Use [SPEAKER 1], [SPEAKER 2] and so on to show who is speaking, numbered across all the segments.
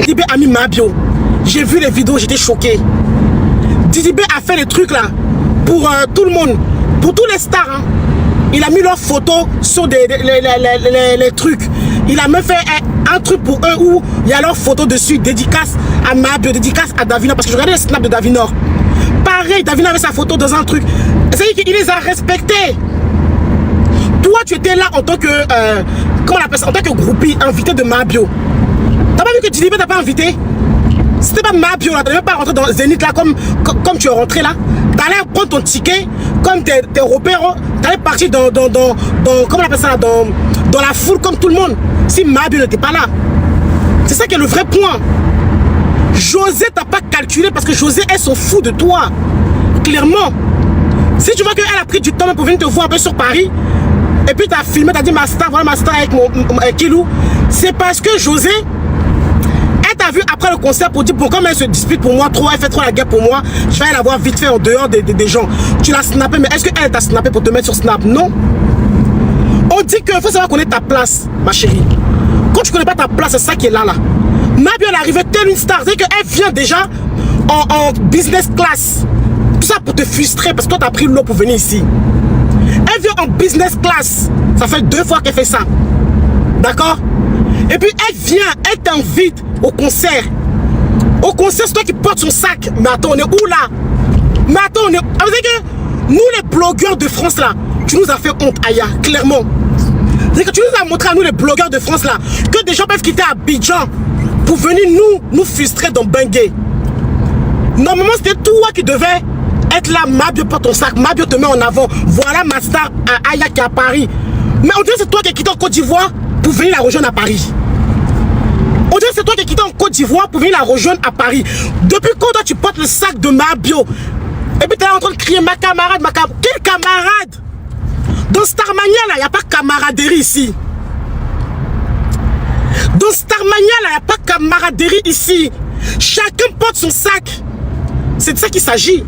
[SPEAKER 1] Didi B a mis ma bio. J'ai vu les vidéos, j'étais choqué. Didi B a fait les trucs là pour tout le monde, pour tous les stars. Hein. Il a mis leurs photos sur les trucs. Il a même fait un truc pour eux où il y a leurs photos dessus. Dédicace à Mabio, dédicace à Davinor. Parce que je regardais le snap de Davinor. Pareil, Davinor avait sa photo dans un truc. C'est-à-dire qu'il les a respectés. Toi, tu étais là en tant que... comment on appelle ça? En tant que groupie, invité de Mabio. T'as pas vu que Didi B t'a pas invité? C'était pas Mabio là, t'allais même pas rentrer dans Zénith là comme tu es rentré là. T'allais prendre ton ticket comme tes repères, t'allais partir dans comment on appelle ça là, dans la foule comme tout le monde. Si Mabio n'était pas là. C'est ça qui est le vrai point. José t'a pas calculé parce que José, elle s'en fout de toi. Clairement. Si tu vois qu'elle a pris du temps même pour venir te voir un peu sur Paris, et puis t'as filmé, t'as dit ma star, voilà ma star avec Kilou, c'est parce que José, elle t'a vu après le concert pour dire bon, comme elle se dispute pour moi trop, elle fait trop la guerre pour moi, je vais aller la voir vite fait en dehors des gens. Tu l'as snappé, mais est-ce qu'elle t'a snappé pour te mettre sur Snap? Non. On dit qu'il faut savoir connaître ta place, ma chérie. Quand tu connais pas ta place, c'est ça qui est là. Mabio, elle est arrivée telle une star, c'est-à-dire qu'elle vient déjà en business class. Tout ça pour te frustrer parce que toi t'as pris l'eau pour venir ici. Elle vient en business class. Ça fait 2 fois qu'elle fait ça. D'accord? Et puis elle vient, elle t'invite au concert. Au concert, c'est toi qui portes son sac. Mais attends, on est où là? Mais attends, on est... Ça veut dire que nous les blogueurs de France là, tu nous as fait honte, Aya, clairement. C'est que tu nous as montré à nous les blogueurs de France là, que des gens peuvent quitter Abidjan pour venir nous frustrer dans Bengué. Normalement c'était toi qui devais être là. Mabio porte ton sac, Mabio te met en avant. Voilà ma star Aya qui est à Paris. Mais on dirait que c'est toi qui es quitté en Côte d'Ivoire pour venir la rejoindre à Paris. On dirait que c'est toi qui es quitté en Côte d'Ivoire pour venir la rejoindre à Paris. Depuis quand toi tu portes le sac de Mabio? Et puis tu es là en train de crier ma camarade, ma camarade. Quel camarade? Dans Starmania là, il n'y a pas de camaraderie ici. Dans Starmania là, il n'y a pas de camaraderie ici. Chacun porte son sac. C'est de ça qu'il s'agit.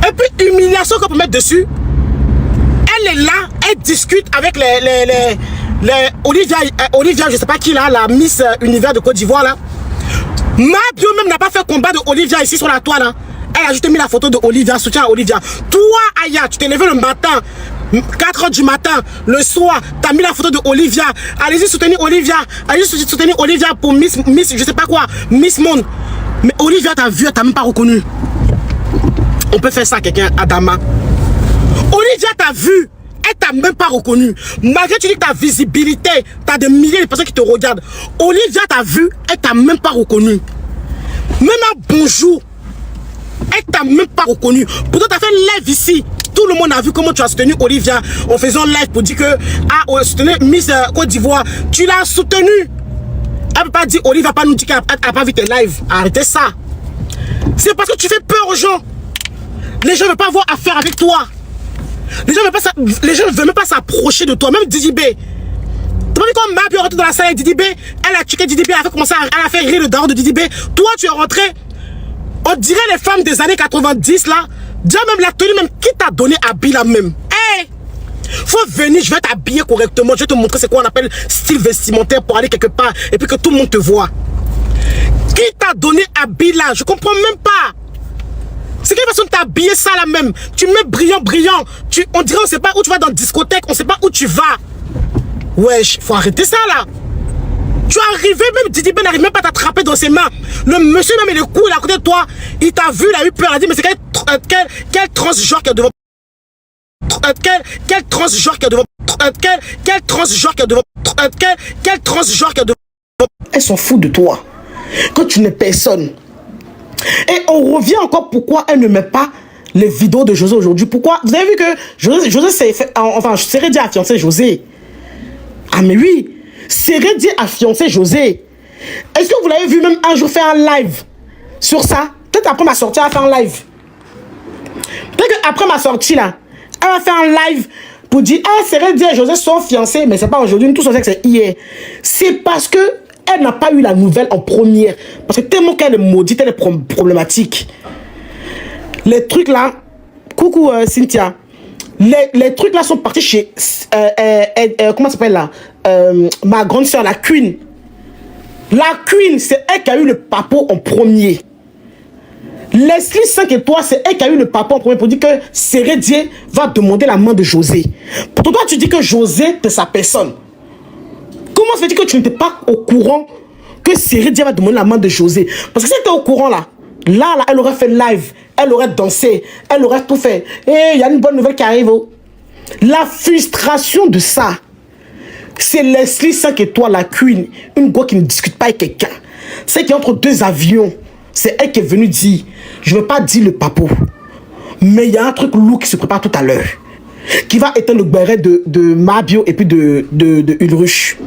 [SPEAKER 1] Et puis humiliation qu'on peut mettre dessus. Elle est là, elle discute avec les Olivia, je sais pas qui là, la Miss Univers de Côte d'Ivoire là. Mabio même n'a pas fait combat de Olivia ici sur la toile là. Elle a juste mis la photo de Olivia, soutien à Olivia. Toi Aya, tu t'es levé le matin, 4 h du matin, le soir, tu as mis la photo de Olivia. Allez-y soutenir Olivia. Allez-y soutenir Olivia pour Miss, je sais pas quoi, Miss Monde. Mais Olivia t'a vu, elle t'a même pas reconnu. On peut faire ça à quelqu'un, Adama. Olivia t'a vu, elle t'a même pas reconnu. Malgré tu dis que ta visibilité, t'as des milliers de personnes qui te regardent. Olivia t'a vu, elle t'a même pas reconnu. Même un bonjour, elle t'a même pas reconnu. Pourtant t'as fait live ici. Tout le monde a vu comment tu as soutenu Olivia en faisant live pour dire que soutenir Miss Côte d'Ivoire. Tu l'as soutenu. Elle ne peut pas dire Olivia pas nous dire qu'elle n'a pas vu tes lives. Arrêtez ça. C'est parce que tu fais peur aux gens. Les gens ne veulent pas avoir affaire avec toi. Les gens ne veulent même pas s'approcher de toi. Même Didi B. Tu vois quand Mabio est rentré dans la salle avec Didi B, elle a checké Didi B, elle a fait rire le daron de Didi B. Toi tu es rentré. On dirait les femmes des années 90 là. Déjà même la tenue même, qui t'a donné habit là même? Hey! Faut venir, je vais t'habiller correctement. Je vais te montrer c'est quoi on appelle style vestimentaire pour aller quelque part et puis que tout le monde te voit. Qui t'a donné habit là? Je comprends même pas. C'est quelle façon de t'habiller ça là même? Tu mets brillant. On dirait on sait pas où tu vas dans la discothèque, on sait pas où tu vas. Wesh, faut arrêter ça là. Tu es arrivé, même Didi B n'arrive même pas à t'attraper dans ses mains. Le monsieur même, il est cool à côté de toi. Il t'a vu, il a eu peur. Il a dit, mais c'est quel transgenre qui est devant. Quel transgenre qui est devant. Quel transgenre qui est devant. Quel transgenre qui est devant. Elles s'en foutent de toi. Quand tu n'es personne. Et on revient encore pourquoi elle ne met pas les vidéos de José aujourd'hui. Pourquoi? Vous avez vu que José s'est fait. Enfin, Sérédi a fiancé José. Ah, mais oui. Sérédi a fiancé José. Est-ce que vous l'avez vu même un jour faire un live sur ça? Peut-être après ma sortie, elle a fait un live. Peut-être qu'après ma sortie là, elle a fait un live pour dire ah, Sérédi et José sont fiancés, mais c'est pas aujourd'hui, nous tous on sait que c'est hier. C'est parce que elle n'a pas eu la nouvelle en première. Parce que tellement qu'elle est maudite, elle est problématique. Les trucs là, coucou Cynthia. Les trucs là sont partis chez comment ça s'appelle là, ma grande soeur, la Queen. La Queen, c'est elle qui a eu le papo en premier. Leslie 5 étoiles, c'est elle qui a eu le papo en premier pour dire que Sérédier va demander la main de José. Pour toi, tu dis que José, c'est sa personne. Comment ça veut dire que tu n'étais pas au courant que Sérédier va demander la main de José? Parce que si tu étais au courant là, elle aurait fait live, elle aurait dansé, elle aurait tout fait. Et il y a une bonne nouvelle qui arrive. Oh. La frustration de ça, c'est Leslie 5 étoiles, la Queen, une go qui ne discute pas avec quelqu'un. C'est qui est entre deux avions. C'est elle qui est venue dire, je ne veux pas dire le papo, mais il y a un truc lourd qui se prépare tout à l'heure, qui va éteindre le béret de Mabio et puis de Ulruche.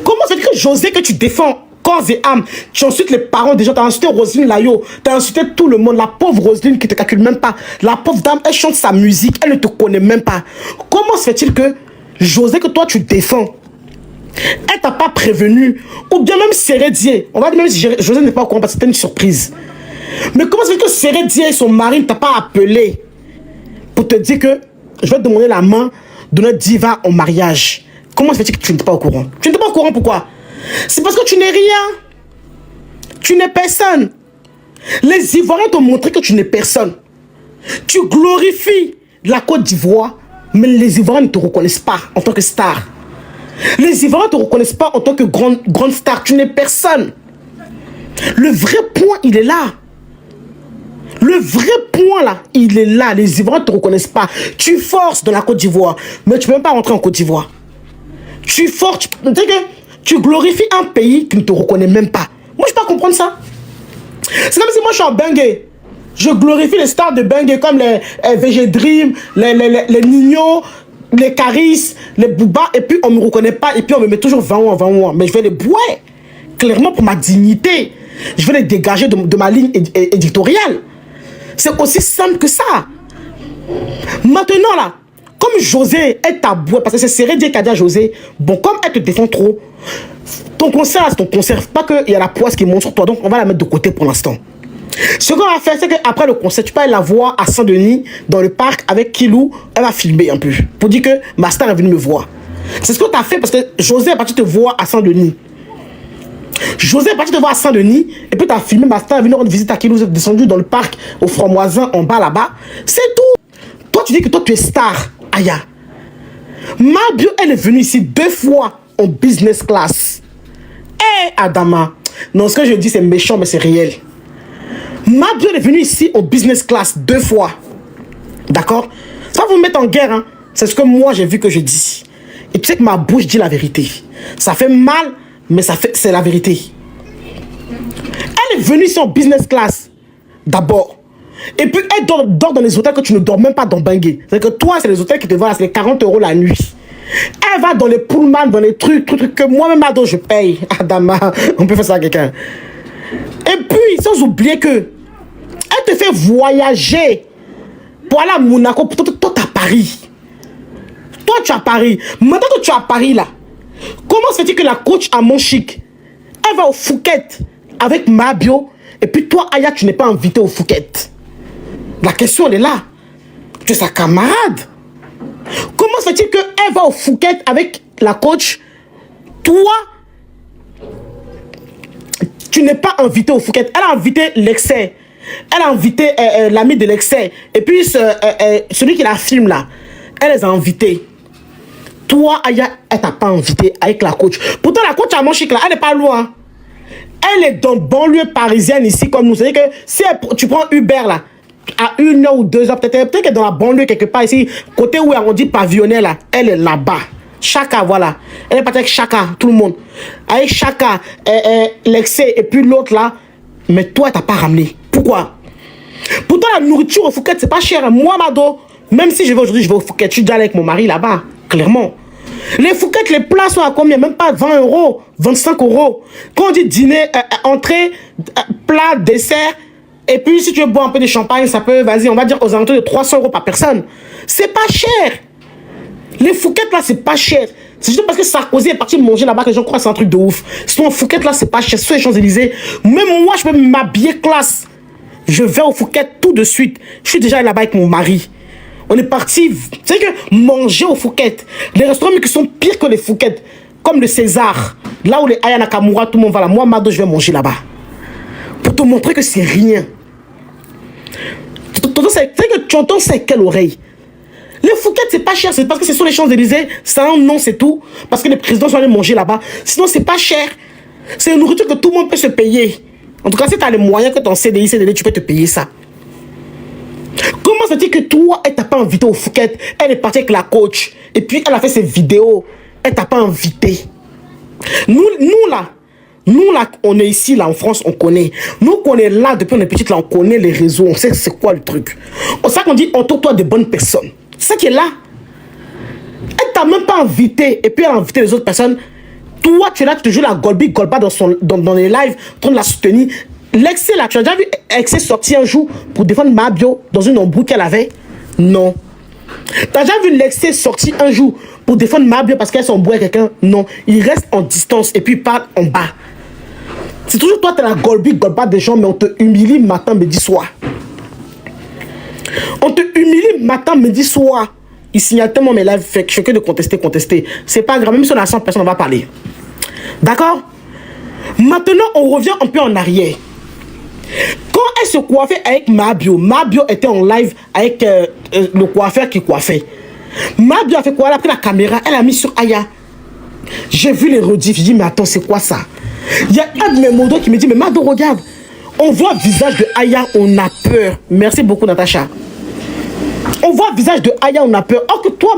[SPEAKER 1] Comment ça veut dire que José, que tu défends corps et âme, tu insultes les parents des gens, tu as insulté Roselyne Layo, tu as insulté tout le monde, la pauvre Roselyne qui ne te calcule même pas, la pauvre dame, elle chante sa musique, elle ne te connaît même pas. Comment se fait-il que José, que toi tu défends, elle t'a pas prévenu, ou bien même Sérédier, on va dire même si José n'est pas au courant parce que c'était une surprise. Mais comment ça fait que Sérédier et son mari ne t'a pas appelé pour te dire que je vais te demander la main de notre diva en mariage? Comment ça fait que tu n'étais pas au courant? Tu n'étais pas au courant, pourquoi? C'est parce que tu n'es rien. Tu n'es personne. Les Ivoiriens t'ont montré que tu n'es personne. Tu glorifies la Côte d'Ivoire, mais les Ivoiriens ne te reconnaissent pas en tant que star. Les Ivoiriens ne te reconnaissent pas en tant que grande star. Tu n'es personne. Le vrai point, il est là. Le vrai point, là, il est là. Les Ivoiriens ne te reconnaissent pas. Tu forces dans la Côte d'Ivoire, mais tu ne peux même pas rentrer en Côte d'Ivoire. Tu forces. Tu glorifies un pays qui ne te reconnaît même pas. Moi, je ne peux pas comprendre ça. C'est comme si moi, je suis en Bengue. Je glorifie les stars de Bengue comme les VG Dream, les Nino, les Caris, les Booba, et puis on ne me reconnaît pas, et puis on me met toujours 20 ans. Mais je vais les boire, clairement pour ma dignité. Je vais les dégager de ma ligne éditoriale. C'est aussi simple que ça. Maintenant là, comme José est tabou, parce que c'est Sérédier qui a dit à José, bon, comme elle te défend trop, ton concert, c'est ton concert, pas qu'il y a la poisse qui monte sur toi, donc on va la mettre de côté pour l'instant. Ce qu'on va faire, c'est qu'après le concert, tu peux aller la voir à Saint-Denis, dans le parc, avec Kilou. Elle va filmer un peu, pour dire que ma star est venue me voir. C'est ce que tu as fait, parce que José est parti te voir à Saint-Denis. José est parti te voir à Saint-Denis, et puis tu as filmé ma star est venue rendre visite à Kilou, descendu dans le parc, au Franc-Moisin, en bas là-bas. C'est tout. Toi, tu dis que toi, tu es star. Aya. Mabio, elle est venue ici 2 fois en business class. Eh, Adama. Non, ce que je dis, c'est méchant, mais c'est réel. Mabio est venu ici au business class 2 fois. D'accord? Ça va vous mettre en guerre, hein? C'est ce que moi j'ai vu que je dis. Et tu sais que ma bouche dit la vérité. Ça fait mal, mais c'est la vérité. Elle est venue ici en business class. D'abord. Et puis elle dort dans les hôtels que tu ne dors même pas dans Bangui. C'est que toi, c'est les hôtels qui te vendent, c'est les 40 € la nuit. Elle va dans les pullman, dans les trucs que moi-même je paye. Adama, on peut faire ça à quelqu'un. Et puis, sans oublier que elle te fait voyager pour aller à Monaco. Toi, tu as Paris. Toi, tu as Paris. Maintenant que tu as Paris, là, comment se fait-il que la coach à Monchic, elle va au Phuket avec Mabio, et puis toi, Aya, tu n'es pas invité au Phuket? La question, elle est là. Tu es sa camarade. Comment se fait-il qu'elle va au Phuket avec la coach? Toi, tu n'es pas invité au Phuket. Elle a invité l'excès. Elle a invité l'ami de l'excès. Et puis, celui qui la filme là, elle les a invités. Toi, Aya, elle t'a pas invité avec la coach. Pourtant, la coach à Monchic là, elle n'est pas loin. Elle est dans banlieue parisienne ici comme nous. C'est-à-dire que si tu prends Uber là, à 1 heure ou 2 heures, peut-être qu'elle est dans la banlieue quelque part ici, côté où on dit pavillonnaire là, elle est là-bas. Chaka, voilà. Elle est partie avec Chaka, tout le monde. Avec Chaka, l'excès, et puis l'autre là. Mais toi, t'as pas ramené. Pourquoi? Pourtant, la nourriture au Phuket, c'est pas cher. Moi, Mado, même si je vais aujourd'hui, je vais au Phuket. Je suis déjà avec mon mari là-bas, clairement. Les Phuket, les plats sont à combien? Même pas 20 €, 25 €. Quand on dit dîner, entrée, plat, dessert, et puis si tu veux boire un peu de champagne, ça peut, vas-y, on va dire aux alentours de 300 € par personne. C'est pas cher. Les Phuket là, c'est pas cher. C'est juste parce que Sarkozy est parti manger là-bas que les gens croient que c'est un truc de ouf. Sinon, Phuket là, c'est pas cher. Sur les Champs-Élysées, même moi, je peux m'habiller classe. Je vais au Phuket tout de suite. Je suis déjà là-bas avec mon mari. On est parti, c'est que manger aux Fouquettes. Les restaurants qui sont pires que les Fouquettes, comme le César, là où les Aya Nakamura, tout le monde va là. Moi, Mado, je vais manger là-bas. Pour te montrer que c'est rien. C'est que tu entends ça avec quelle oreille? Les Fouquettes, c'est pas cher, c'est parce que ce sont les Champs-Élysées. C'est un nom, c'est tout. Parce que les présidents sont allés manger là-bas. Sinon, c'est pas cher. C'est une nourriture que tout le monde peut se payer. En tout cas, si tu as les moyens que ton CDI, tu peux te payer ça. Comment ça dit que toi, elle t'a pas invité au Fouquettes? Elle est partie avec la coach. Et puis, elle a fait ses vidéos. Elle t'a pas invité. Nous là, on est ici, là, en France, on connaît. Nous, qu'on est là, depuis on est petite, là, on connaît les réseaux. On sait c'est quoi le truc. C'est ça qu'on dit, entoure-toi de bonnes personnes. C'est ça qui est là. Elle t'a même pas invité. Et puis, elle a invité les autres personnes. Toi, tu es là, tu te joues la Golba dans les lives, en train de la soutenir. L'excès là, tu as déjà vu Excès sortir un jour pour défendre Mabio dans une embrouille qu'elle avait? Non. Tu as déjà vu l'excès sortir un jour pour défendre Mabio parce qu'elle s'embrouille avec quelqu'un? Non. Il reste en distance et puis il parle en bas. C'est toujours toi, tu es la Golba des gens, mais on te humilie matin, midi, soir. On te humilie matin, midi, soir. Il signale tellement mes lives, fait que je fais que de contester. C'est pas grave, même si on a 100 personnes, on va parler. D'accord? Maintenant, on revient un peu en arrière. Quand elle se coiffait avec Mabio était en live avec le coiffeur qui coiffait. Mabio a fait quoi? Elle a pris la caméra, elle a mis sur Aya. J'ai vu les rediffs, j'ai dit, mais attends, c'est quoi ça? Il y a un de mes modos qui me dit, mais Mado, regarde. On voit le visage de Aya, on a peur. Merci beaucoup, Natacha. On voit le visage de Aya, on a peur. Or que toi,